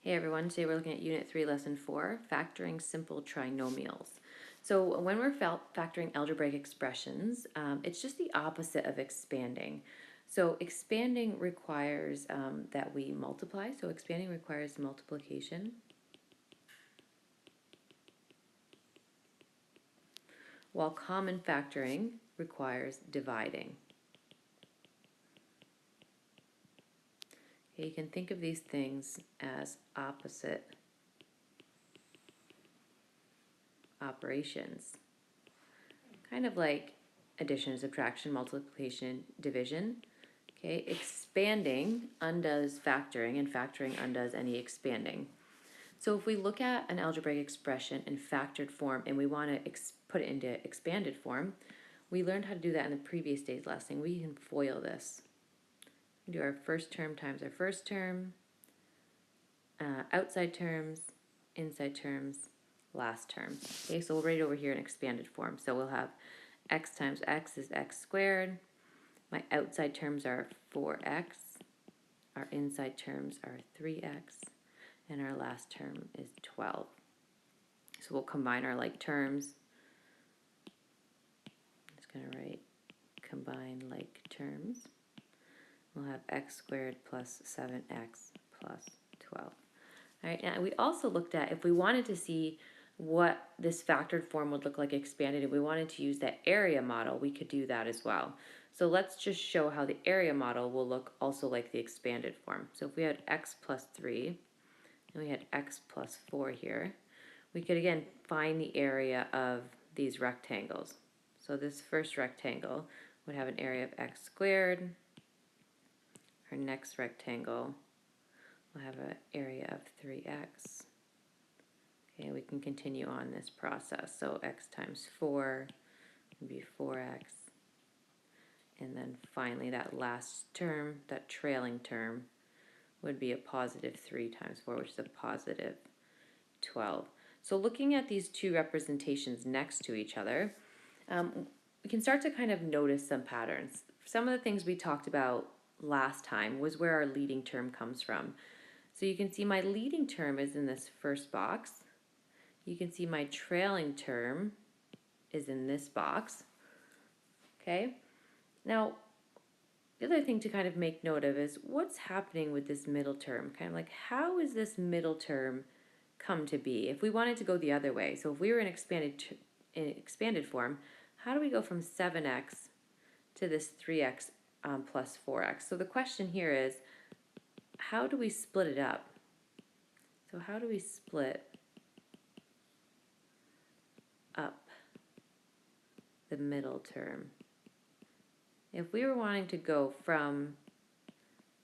Hey everyone, today we're looking at Unit 3, Lesson 4, Factoring Simple Trinomials. So when we're factoring algebraic expressions, it's just the opposite of expanding. So expanding requires that we multiply, so expanding requires multiplication, while common factoring requires dividing. Okay, you can think of these things as opposite operations, kind of like addition, subtraction, multiplication, division. Okay, expanding undoes factoring, and factoring undoes any expanding. So if we look at an algebraic expression in factored form and we want to put it into expanded form, we learned how to do that in the previous day's lesson. We can FOIL this. We do our first term times our first term, outside terms, inside terms, last term. Okay, so we'll write it over here in expanded form. So we'll have x times x is x squared. My outside terms are 4x. Our inside terms are 3x. And our last term is 12. So we'll combine our like terms. I'm just going to write combine like terms. We'll have x squared plus 7x plus 12. All right, now we also looked at if we wanted to see what this factored form would look like expanded, if we wanted to use that area model, we could do that as well. So let's just show how the area model will look also like the expanded form. So if we had x plus 3, and we had x plus 4 here, we could again find the area of these rectangles. So this first rectangle would have an area of x squared. Our next rectangle will have an area of 3x. Okay, we can continue on this process. So x times 4 would be 4x. And then finally that last term, that trailing term, would be a positive 3 times 4, which is a positive 12. So looking at these two representations next to each other, we can start to kind of notice some patterns. Some of the things we talked about last time was where our leading term comes from. So you can see my leading term is in this first box. You can see my trailing term is in this box. Okay? Now, the other thing to kind of make note of is what's happening with this middle term. Kind of like, how is this middle term come to be? If we wanted to go the other way, so if we were in expanded form, how do we go from 7x to this 3x plus 4x? So the question here is, how do we split it up? So how do we split up the middle term? If we were wanting to go from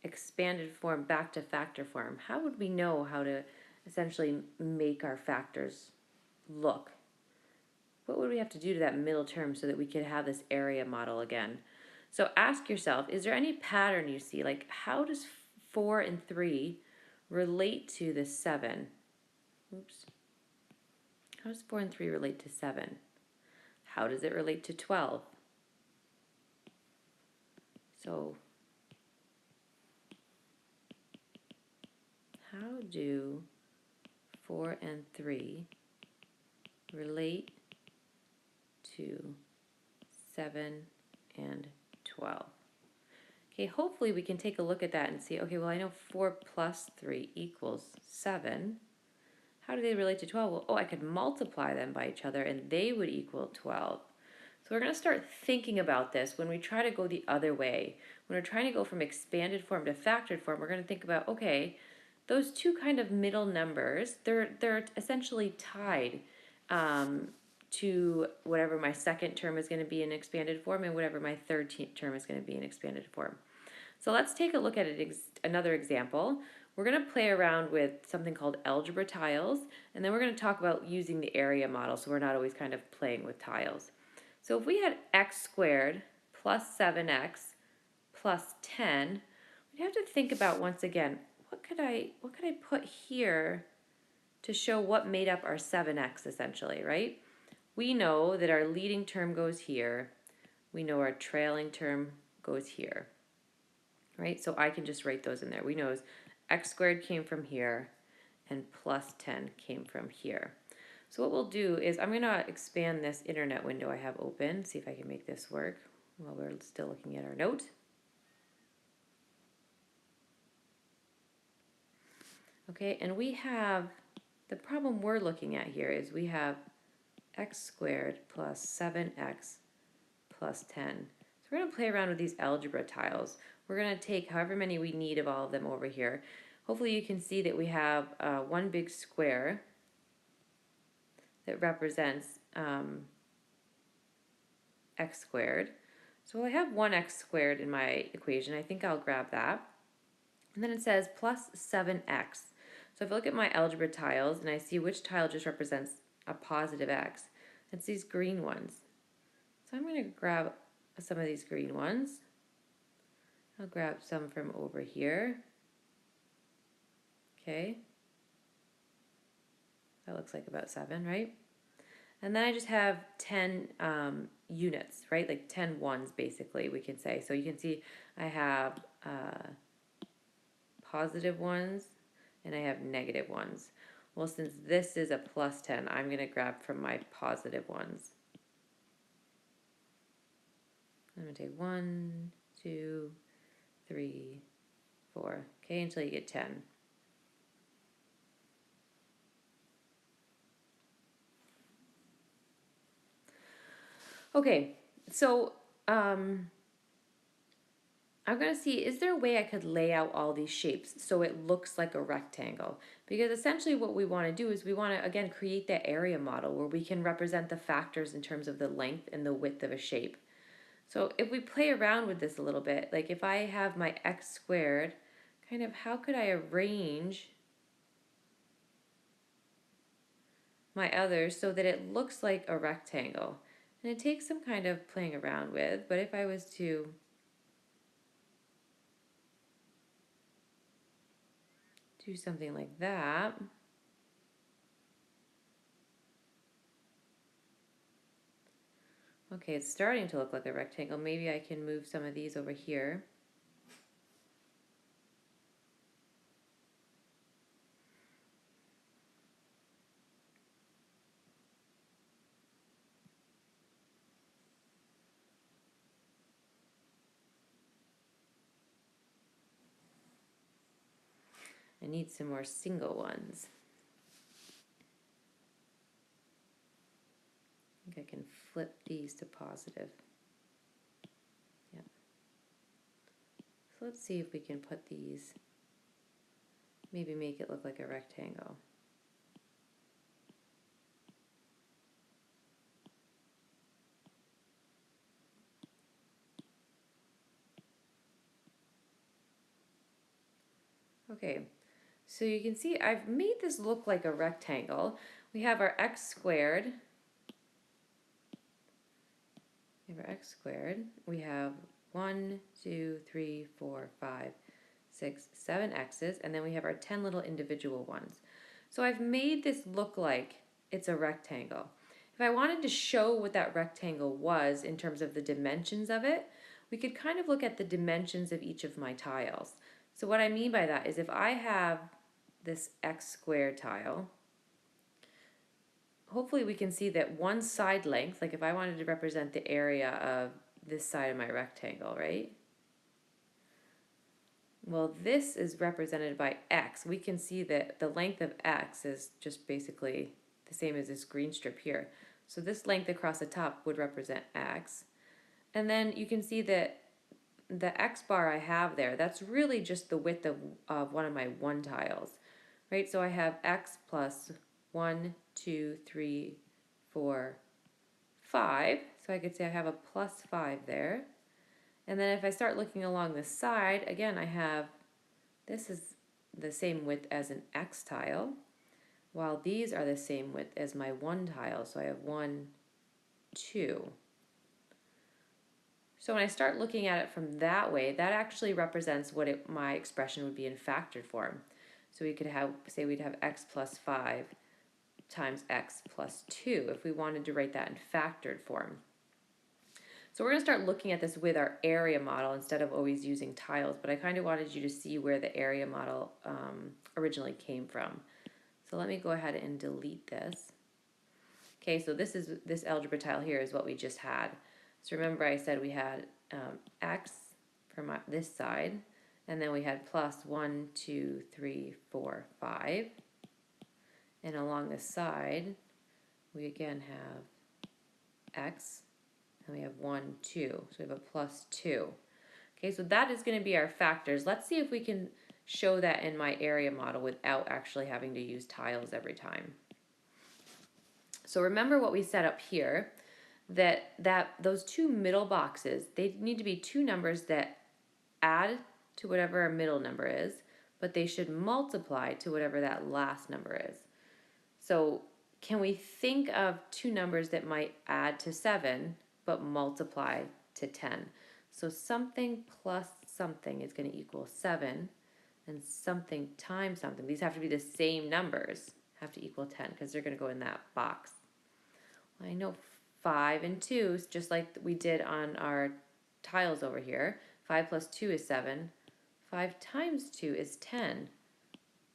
expanded form back to factor form, how would we know how to essentially make our factors look? What would we have to do to that middle term so that we could have this area model again? So ask yourself, is there any pattern you see? Like, how does 4 and 3 relate to the 7? Oops. How does 4 and 3 relate to 7? How does it relate to 12? So how do 4 and 3 relate to 7 and 12? Okay, hopefully we can take a look at that and see, okay, well I know 4 plus 3 equals 7. How do they relate to 12? Well, I could multiply them by each other and they would equal 12. So we're going to start thinking about this when we try to go the other way. When we're trying to go from expanded form to factored form, we're going to think about, okay, those two kind of middle numbers, they're essentially tied to whatever my second term is going to be in expanded form and whatever my third term is going to be in expanded form. So let's take a look at another example. We're going to play around with something called algebra tiles, and then we're going to talk about using the area model so we're not always kind of playing with tiles. So if we had x squared plus 7x plus 10, we'd have to think about once again, what could I put here to show what made up our 7x essentially, right? We know that our leading term goes here. We know our trailing term goes here, right? So I can just write those in there. We know x squared came from here, and plus 10 came from here. So what we'll do is I'm going to expand this internet window I have open, see if I can make this work while we're still looking at our note. Okay, and we have, the problem we're looking at here is we have x squared plus 7x plus 10. So we're going to play around with these algebra tiles. We're going to take however many we need of all of them over here. Hopefully you can see that we have one big square that represents x squared. So I have 1x squared in my equation. I think I'll grab that. And then it says plus 7x. So if I look at my algebra tiles and I see which tile just represents a positive x, it's these green ones. So I'm going to grab some of these green ones. I'll grab some from over here. Okay. That looks like about 7, right? And then I just have 10 units, right? Like 10 ones, basically, we can say. So you can see I have positive ones and I have negative ones. Well, since this is a plus 10, I'm going to grab from my positive ones. I'm going to take 1, 2, 3, 4, okay, until you get 10. Okay, so I'm going to see, is there a way I could lay out all these shapes so it looks like a rectangle? Because essentially what we want to do is we want to, again, create that area model where we can represent the factors in terms of the length and the width of a shape. So if we play around with this a little bit, like if I have my x squared, kind of how could I arrange my others so that it looks like a rectangle? And it takes some kind of playing around with, but if I was to do something like that, okay, it's starting to look like a rectangle. Maybe I can move some of these over here. I need some more single ones. I think I can flip these to positive. Yeah. So let's see if we can put these, maybe make it look like a rectangle. Okay, so you can see I've made this look like a rectangle. We have our x squared. We have our x squared. We have 1, 2, 3, 4, 5, 6, 7 x's, and then we have our 10 little individual ones. So I've made this look like it's a rectangle. If I wanted to show what that rectangle was in terms of the dimensions of it, we could kind of look at the dimensions of each of my tiles. So what I mean by that is if I have this x squared tile, hopefully we can see that one side length, like if I wanted to represent the area of this side of my rectangle, right? Well, this is represented by x. We can see that the length of x is just basically the same as this green strip here. So this length across the top would represent x. And then you can see that the x bar I have there, that's really just the width of one of my one tiles, right? So I have x plus 1, 2, 3, 4, 5. So I could say I have a plus 5 there. And then if I start looking along the side, again, I have, this is the same width as an x tile, while these are the same width as my one tile. So I have 1, 2. So when I start looking at it from that way, that actually represents what my expression would be in factored form. So we could have, say we'd have x plus 5 times x plus 2 if we wanted to write that in factored form. So we're going to start looking at this with our area model instead of always using tiles, but I kind of wanted you to see where the area model originally came from. So let me go ahead and delete this. Okay, so this algebra tile here is what we just had. So remember I said we had x from this side, and then we had plus 1, 2, 3, 4, 5. And along the side, we again have x, and we have 1, 2. So we have a plus 2. Okay, so that is going to be our factors. Let's see if we can show that in my area model without actually having to use tiles every time. So remember what we set up here, that those two middle boxes, they need to be two numbers that add to whatever our middle number is, but they should multiply to whatever that last number is. So can we think of two numbers that might add to 7 but multiply to 10? So something plus something is going to equal 7, and something times something. These have to be the same numbers, have to equal 10 because they're going to go in that box. I know 5 and 2, just like we did on our tiles over here. 5 plus 2 is 7. 5 times 2 is 10.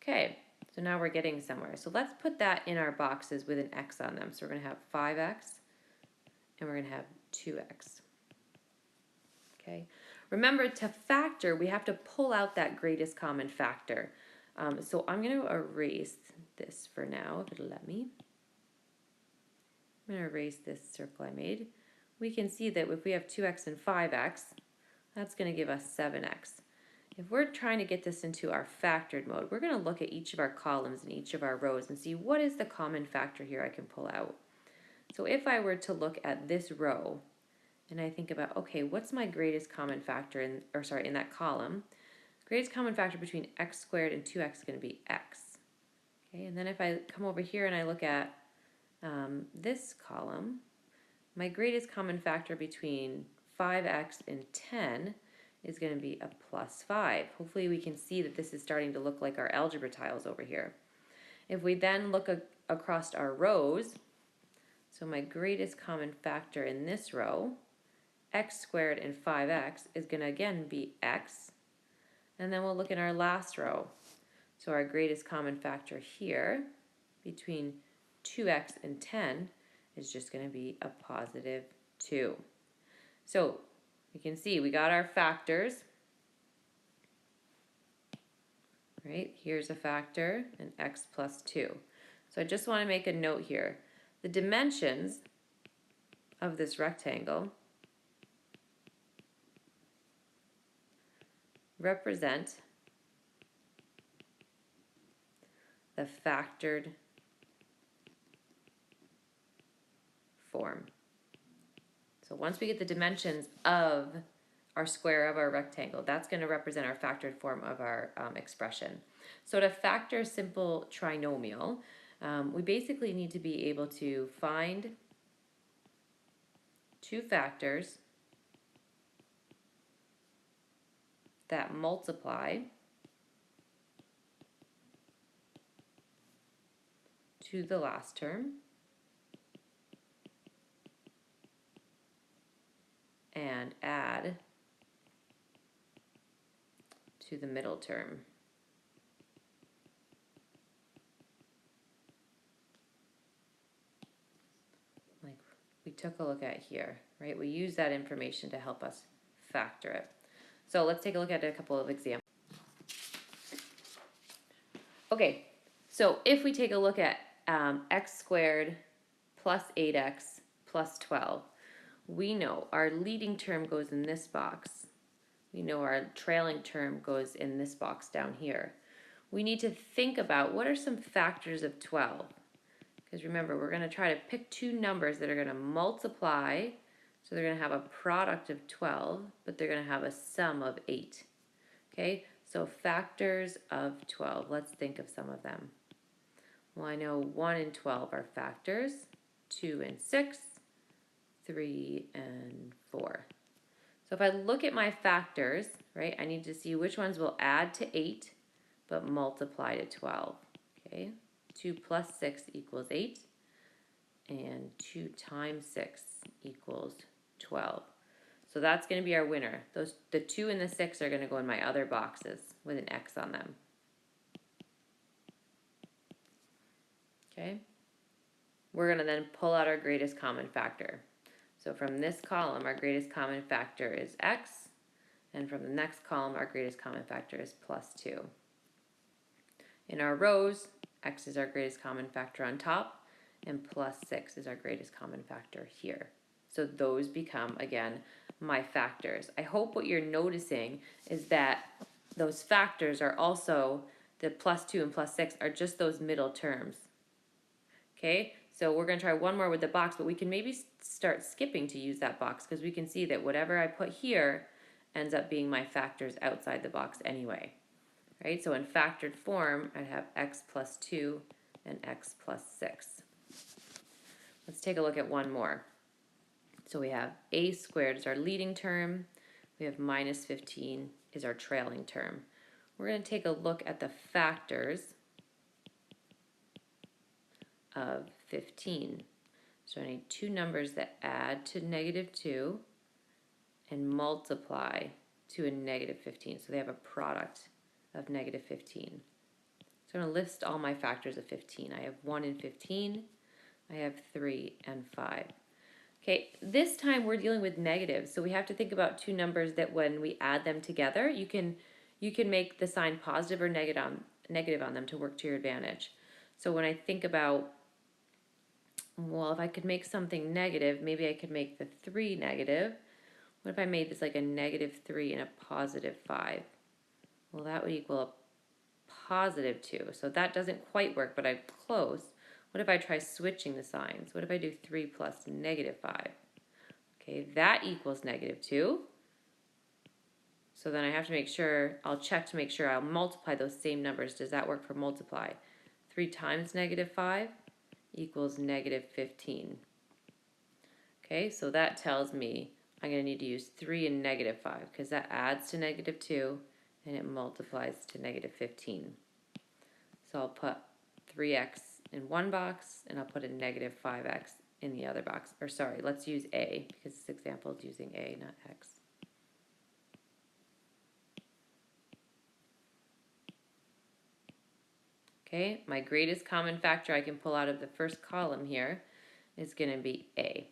Okay, so now we're getting somewhere. So let's put that in our boxes with an x on them. So we're going to have 5x, and we're going to have 2x. Okay, remember to factor, we have to pull out that greatest common factor. So I'm going to erase this for now, if it'll let me. I'm going to erase this circle I made. We can see that if we have 2x and 5x, that's going to give us 7x. If we're trying to get this into our factored mode, we're going to look at each of our columns and each of our rows and see what is the common factor here I can pull out. So if I were to look at this row and I think about, okay, what's my greatest common factor in that column? Greatest common factor between x squared and 2x is going to be x. Okay, and then if I come over here and I look at this column, my greatest common factor between 5x and 10 is going to be a plus 5. Hopefully we can see that this is starting to look like our algebra tiles over here. If we then look across our rows, so my greatest common factor in this row, x squared and 5x, is going to again be x. And then we'll look in our last row. So our greatest common factor here between 2x and 10 is just going to be a positive 2. So you can see we got our factors. Right, here's a factor, and x plus 2. So I just want to make a note here. The dimensions of this rectangle represent the factored form. So once we get the dimensions of our square of our rectangle, that's going to represent our factored form of our expression. So to factor a simple trinomial, we basically need to be able to find two factors that multiply to the last term and add to the middle term. Like we took a look at here, right? We use that information to help us factor it. So let's take a look at a couple of examples. Okay, so if we take a look at x squared plus 8x plus 12, we know our leading term goes in this box. We know our trailing term goes in this box down here. We need to think about what are some factors of 12. Because remember, we're going to try to pick two numbers that are going to multiply. So they're going to have a product of 12, but they're going to have a sum of 8. Okay, so factors of 12. Let's think of some of them. Well, I know 1 and 12 are factors, 2 and 6, 3 and 4. So if I look at my factors, right, I need to see which ones will add to 8 but multiply to 12. Okay, 2 plus 6 equals 8, and 2 times 6 equals 12. So that's going to be our winner. The 2 and the 6 are going to go in my other boxes with an X on them. we're going to then pull out our greatest common factor. So from this column, our greatest common factor is x, and from the next column, our greatest common factor is plus 2. In our rows, x is our greatest common factor on top, and plus 6 is our greatest common factor here. So those become, again, my factors. I hope what you're noticing is that those factors are also, the plus 2 and plus 6 are just those middle terms. Okay, so we're going to try one more with the box, but we can maybe start skipping to use that box because we can see that whatever I put here ends up being my factors outside the box anyway. Right, so in factored form, I'd have x plus 2 and x plus 6. Let's take a look at one more. So we have a squared is our leading term. We have minus 15 is our trailing term. We're going to take a look at the factors of 15. So I need two numbers that add to negative 2 and multiply to a negative 15. So they have a product of negative 15. So I'm going to list all my factors of 15. I have 1 and 15. I have 3 and 5. Okay, this time we're dealing with negatives, so we have to think about two numbers that when we add them together, you can make the sign positive or negative on them to work to your advantage. So when I think about, well, if I could make something negative, maybe I could make the 3 negative. What if I made this like a negative 3 and a positive 5? Well, that would equal a positive 2. So that doesn't quite work, but I'm close. What if I try switching the signs? What if I do 3 plus negative 5? Okay, that equals negative 2. So then I have to make sure, I'll check to make sure I'll multiply those same numbers. Does that work for multiply? 3 times negative 5 equals negative 15. Okay, so that tells me I'm going to need to use 3 and negative 5 because that adds to negative 2 and it multiplies to negative 15. So I'll put 3x in one box and I'll put a negative 5x in the other box. Or sorry, let's use a because this example is using a, not x. Okay, my greatest common factor I can pull out of the first column here is going to be a.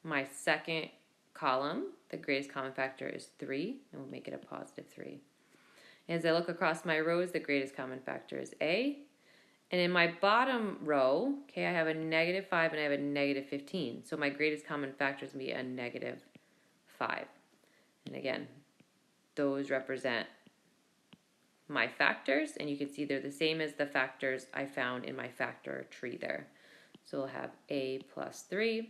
My second column, the greatest common factor is 3, and we'll make it a positive 3. As I look across my rows, the greatest common factor is a. And in my bottom row, okay, I have a negative 5 and I have a negative 15. So my greatest common factor is going to be a negative 5. And again, those represent my factors, and you can see they're the same as the factors I found in my factor tree there. So we'll have a plus 3,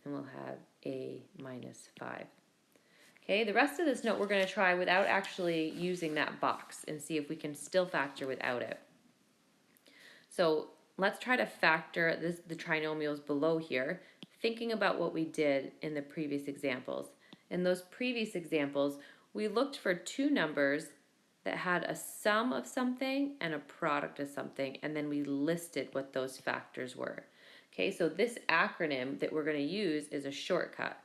and we'll have a minus 5. Okay, the rest of this note we're going to try without actually using that box and see if we can still factor without it. So let's try to factor the trinomials below here, thinking about what we did in the previous examples. In those previous examples, we looked for two numbers that had a sum of something and a product of something, and then we listed what those factors were. Okay, so this acronym that we're going to use is a shortcut.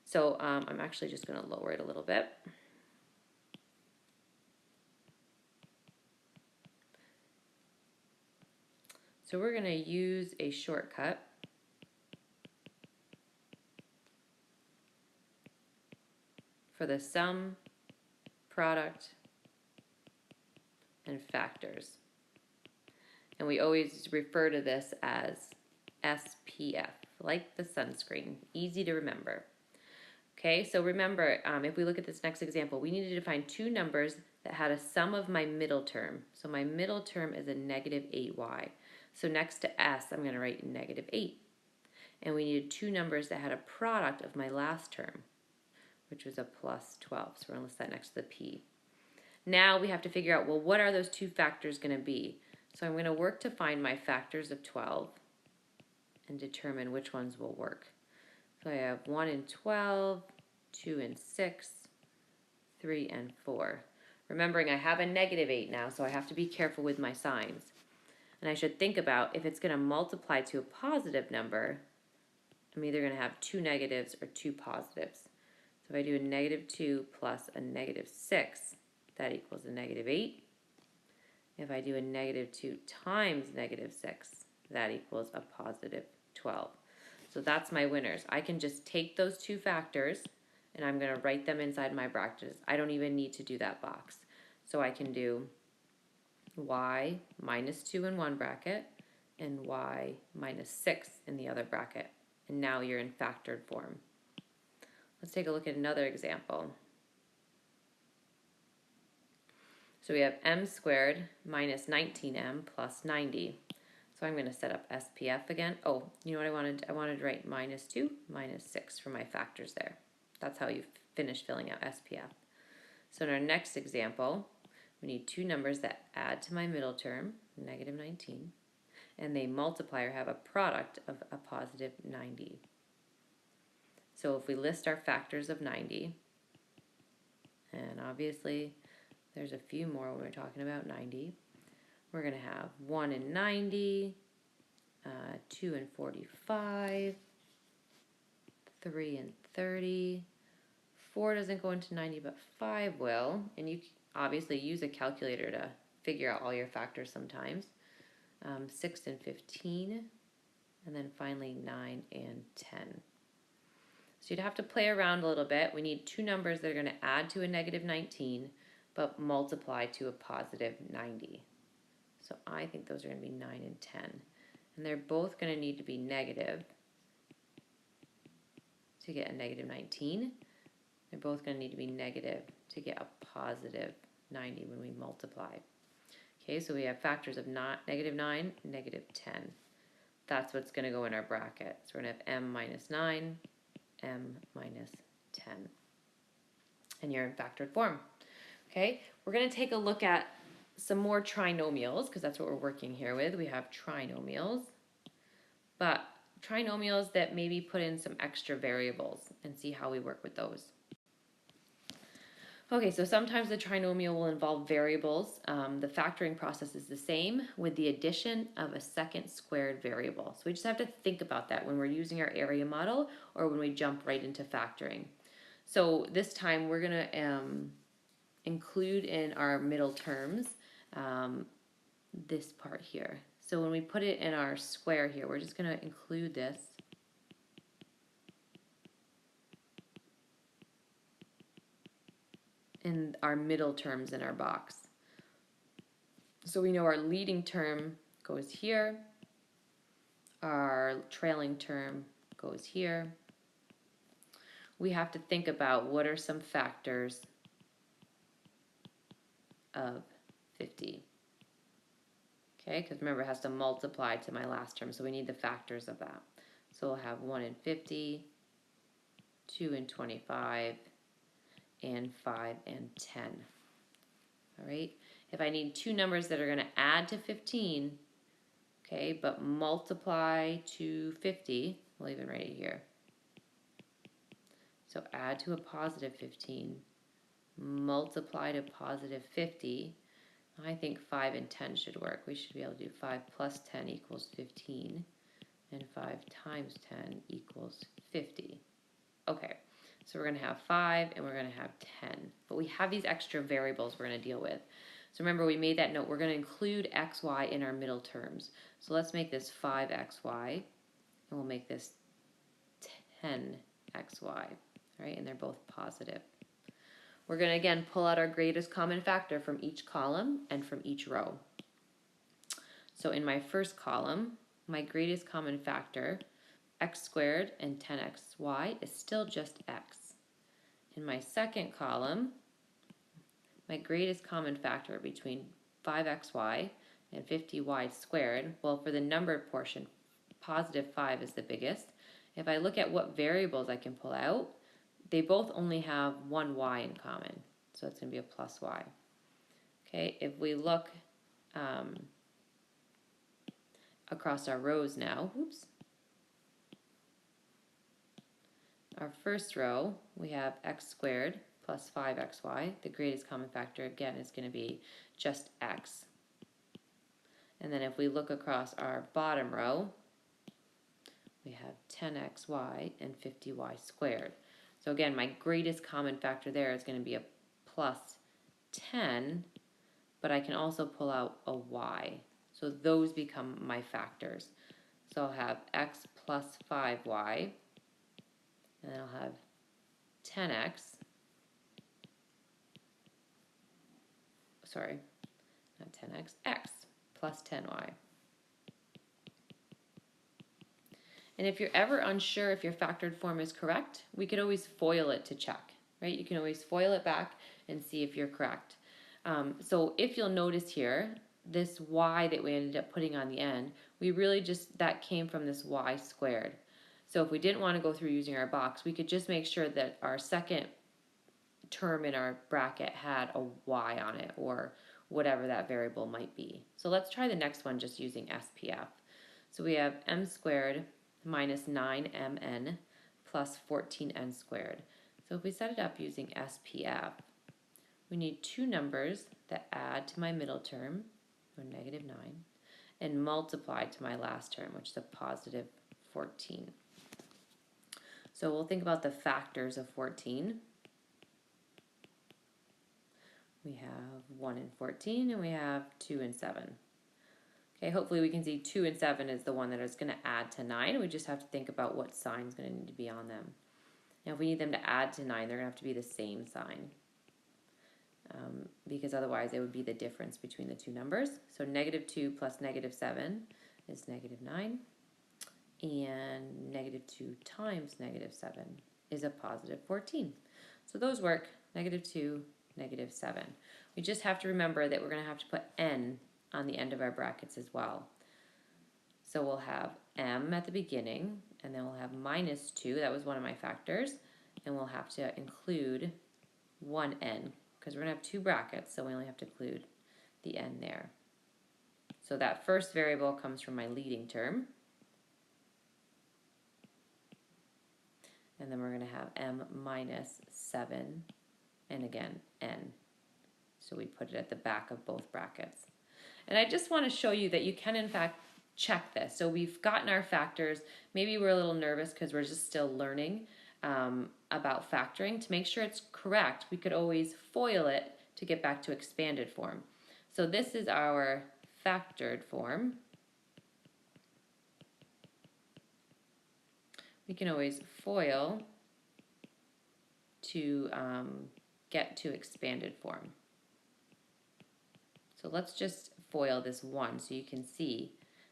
So I'm actually just going to lower it a little bit. So we're going to use a shortcut for the sum, product, and factors. And we always refer to this as SPF, like the sunscreen. Easy to remember. Okay, so remember, if we look at this next example, we needed to find two numbers that had a sum of my middle term. So my middle term is a negative 8y. So next to s, I'm going to write negative 8. And we needed two numbers that had a product of my last term, which was a plus 12. So we're going to list that next to the p. Now we have to figure out, well, what are those two factors going to be? So I'm going to work to find my factors of 12 and determine which ones will work. So I have 1 and 12, 2 and 6, 3 and 4. Remembering I have a negative 8 now, so I have to be careful with my signs. And I should think about if it's going to multiply to a positive number, I'm either going to have two negatives or two positives. So if I do a negative 2 plus a negative 6, that equals a negative 8. If I do a negative 2 times negative 6, that equals a positive 12. So that's my winners. I can just take those two factors and I'm going to write them inside my brackets. I don't even need to do that box. So I can do y minus 2 in one bracket and y minus 6 in the other bracket. And now you're in factored form. Let's take a look at another example. So we have m squared minus 19m plus 90. So I'm going to set up SPF again. Oh, you know what I wanted? I wanted to write minus 2, minus 6 for my factors there. That's how you finish filling out SPF. So in our next example, we need two numbers that add to my middle term, negative 19, and they multiply or have a product of a positive 90. So if we list our factors of 90, and obviously there's a few more when we're talking about 90, we're going to have 1 in 90, 2 in 45, 3 in 30. 4 doesn't go into 90, but 5 will. And you obviously use a calculator to figure out all your factors sometimes. 6 and 15. And then finally 9 and 10. So you'd have to play around a little bit. We need two numbers that are going to add to a negative 19, but multiply to a positive 90. So I think those are going to be 9 and 10. And they're both going to need to be negative to get a negative 19. They're both going to need to be negative to get a positive 90 when we multiply. Okay, so we have factors of negative 9, negative 10. That's what's going to go in our bracket. So we're going to have m minus 9, m minus 10. And you're in factored form. Okay, we're going to take a look at some more trinomials because that's what we're working here with. We have trinomials, but trinomials that maybe put in some extra variables and see how we work with those. Okay, so sometimes the trinomial will involve variables. The factoring process is the same with the addition of a second squared variable. So we just have to think about that when we're using our area model or when we jump right into factoring. So this time we're going to include in our middle terms this part here. So when we put it in our square here, we're just going to include this. In our middle terms in our box. So we know our leading term goes here, our trailing term goes here. We have to think about what are some factors of 50. Okay, because remember it has to multiply to my last term, so we need the factors of that. So we'll have 1 in 50, 2 in 25, and 5 and 10. All right, if I need two numbers that are going to add to 15, okay, but multiply to 50, we'll even write it here. So add to a positive 15, multiply to positive 50. I think 5 and 10 should work. We should be able to do 5 plus 10 equals 15, and 5 times 10 equals 50. Okay. So we're going to have 5 and we're going to have 10. But we have these extra variables we're going to deal with. So remember we made that note. We're going to include xy in our middle terms. So let's make this 5xy and we'll make this 10xy. All right, and they're both positive. We're going to again pull out our greatest common factor from each column and from each row. So in my first column, my greatest common factor, x squared and 10xy, is still just x. In my second column, my greatest common factor between 5xy and 50y squared, well, for the numbered portion, positive 5 is the biggest. If I look at what variables I can pull out, they both only have one y in common, so it's going to be a plus y. Okay, if we look across our rows now, oops. Our first row, we have x squared plus 5xy. The greatest common factor, again, is going to be just x. And then if we look across our bottom row, we have 10xy and 50y squared. So again, my greatest common factor there is going to be a plus 10, but I can also pull out a y. So those become my factors. So I'll have x plus 5y, and then I'll have 10x, sorry, not 10x, x plus 10y. And if you're ever unsure if your factored form is correct, we could always FOIL it to check, right? You can always FOIL it back and see if you're correct. So if you'll notice here, this y that we ended up putting on the end, we really just, that came from this y squared. So if we didn't want to go through using our box, we could just make sure that our second term in our bracket had a y on it, or whatever that variable might be. So let's try the next one just using SPF. So we have m squared minus 9mn plus 14n squared. So if we set it up using SPF, we need two numbers that add to my middle term, or negative 9, and multiply to my last term, which is a positive 14. So we'll think about the factors of 14. We have 1 and 14, and we have 2 and 7. Okay, hopefully we can see 2 and 7 is the one that is going to add to 9. We just have to think about what sign is going to need to be on them. Now if we need them to add to 9, they're going to have to be the same sign. Because otherwise it would be the difference between the two numbers. So negative 2 plus negative 7 is negative 9. And negative 2 times negative 7 is a positive 14. So those work, negative 2, negative 7. We just have to remember that we're going to have to put n on the end of our brackets as well. So we'll have m at the beginning, and then we'll have minus 2, that was one of my factors, and we'll have to include 1n, because we're going to have two brackets, so we only have to include the n there. So that first variable comes from my leading term, and then we're going to have m minus 7, and again, n. So we put it at the back of both brackets. And I just want to show you that you can, in fact, check this. So we've gotten our factors. Maybe we're a little nervous because we're just still learning about factoring. To make sure it's correct, we could always FOIL it to get back to expanded form. So this is our factored form. We can always FOIL to get to expanded form. So let's just FOIL this 1 so you can see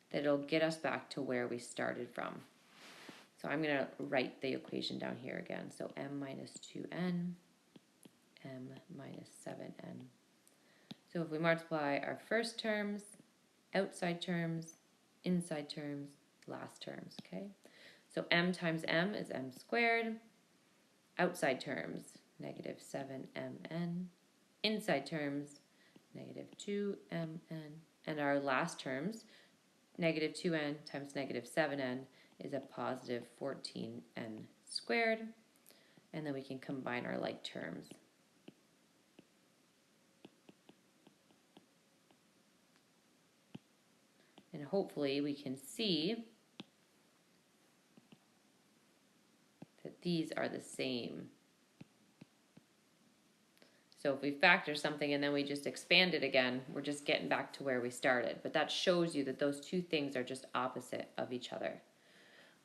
that it'll get us back to where we started from. So I'm going to write the equation down here again. So m minus 2n, m minus 7n. So if we multiply our first terms, outside terms, inside terms, last terms, okay? So m times m is m squared. Outside terms, negative 7mn. Inside terms, negative 2mn. And our last terms, negative 2n times negative 7n is a positive 14n squared. And then we can combine our like terms. And hopefully we can see that these are the same. So if we factor something and then we just expand it again, we're just getting back to where we started. But that shows you that those two things are just opposite of each other.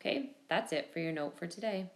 Okay, that's it for your note for today.